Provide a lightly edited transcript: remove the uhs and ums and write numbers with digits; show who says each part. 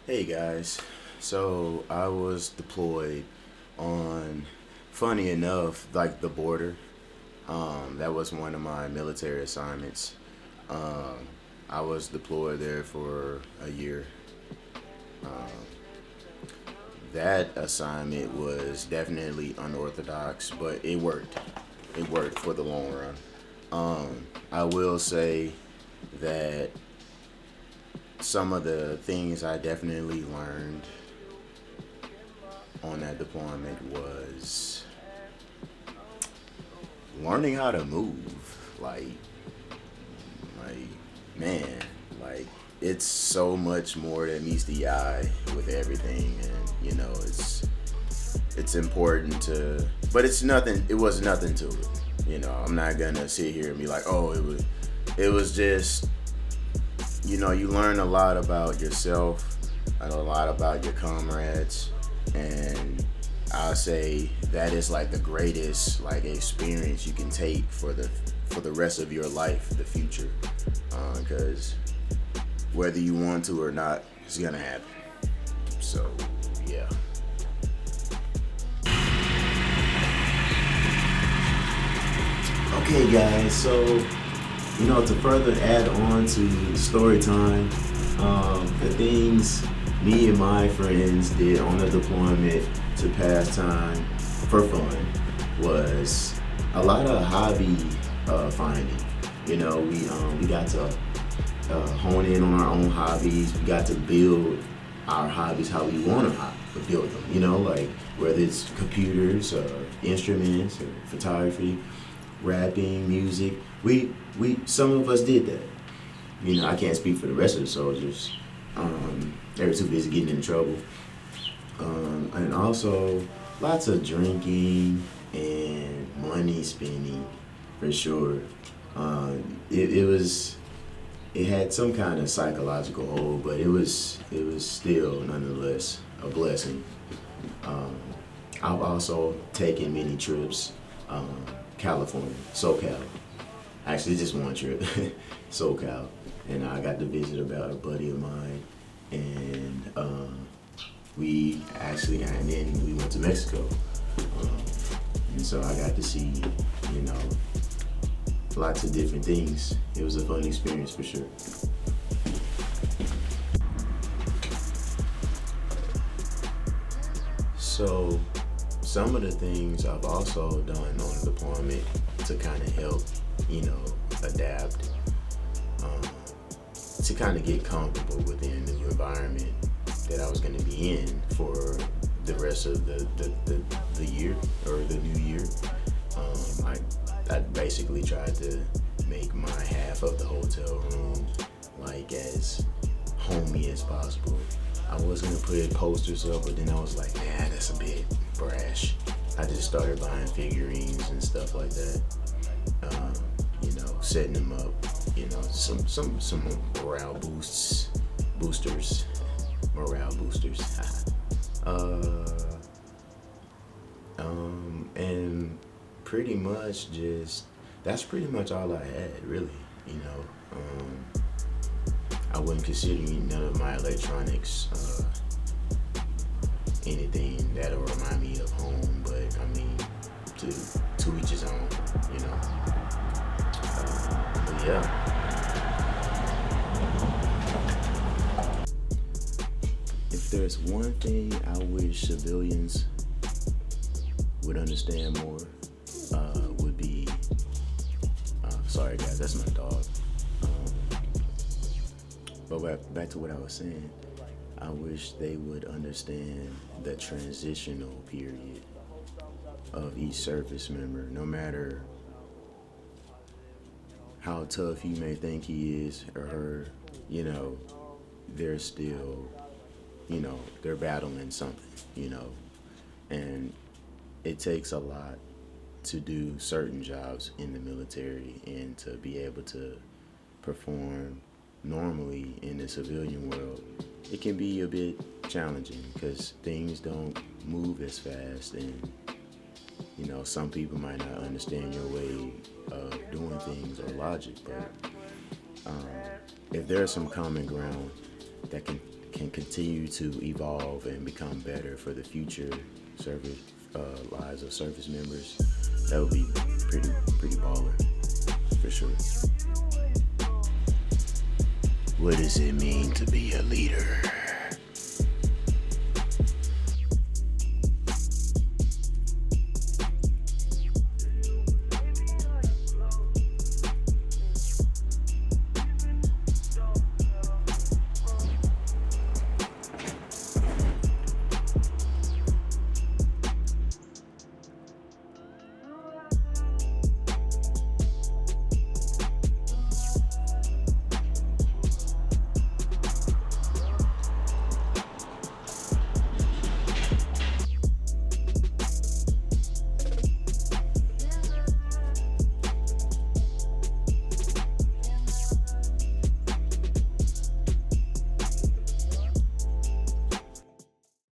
Speaker 1: Hey guys, so I was deployed on, funny enough, like the border. That was one of my military assignments. Um, I was deployed there for a year. That assignment was definitely unorthodox, but it worked. It worked for the long run. I will say that some of the things I definitely learned on that deployment was learning how to move. Like, man, like it's so much more that meets the eye with everything, and it's important to, but it's nothing. It was nothing to it. I'm not gonna sit here and be like, oh, it was just, you learn a lot about yourself and a lot about your comrades, and I'll say that is like the greatest like experience you can take for the rest of your life, the future, because whether you want to or not, it's gonna happen. So yeah. Okay, guys. So to further add on to story time, the things me and my friends did on the deployment to pass time for fun was a lot of hobby finding. We got to hone in on our own hobbies. We got to build our hobbies how we want to build them. Like whether it's computers, instruments, or photography, rapping, music. We some of us did that. I can't speak for the rest of the soldiers. They were too busy getting in trouble. And also lots of drinking and money spending for sure. It had some kind of psychological hold, but it was still nonetheless a blessing. Um, I've also taken many trips, California, SoCal. Actually, just one trip, SoCal, and I got to visit about a buddy of mine, and and then we went to Mexico, um, and so I got to see, you know, lots of different things. It was a fun experience for sure. So, some of the things I've also done on the deployment to kind of help, adapt, um, to kind of get comfortable within the new environment that I was going to be in for the rest of the year or the new year. I basically tried to make my half of the hotel room like as homey as possible. I was gonna put posters up, but then I was like, man, that's a bit brash. I just started buying figurines and stuff like that. Setting them up. Some morale boosters. uh, and pretty much just that's pretty much all I had, really. I wouldn't consider none of my electronics anything that'll remind me of home, but I mean, to each his own, you know. But yeah, if there's one thing I wish civilians would understand more, would be. Sorry, guys, that's my dog. Um, but back to what I was saying. I wish they would understand the transitional period of each service member, no matter how tough you may think he is or her, you know, they're still, they're battling something, and it takes a lot to do certain jobs in the military and to be able to perform normally in the civilian world. It can be a bit challenging because things don't move as fast, and some people might not understand your way of doing things or logic, but um, if there's some common ground that can continue to evolve and become better for the future service lives of service members, that would be pretty baller, for sure. What does it mean to be a leader?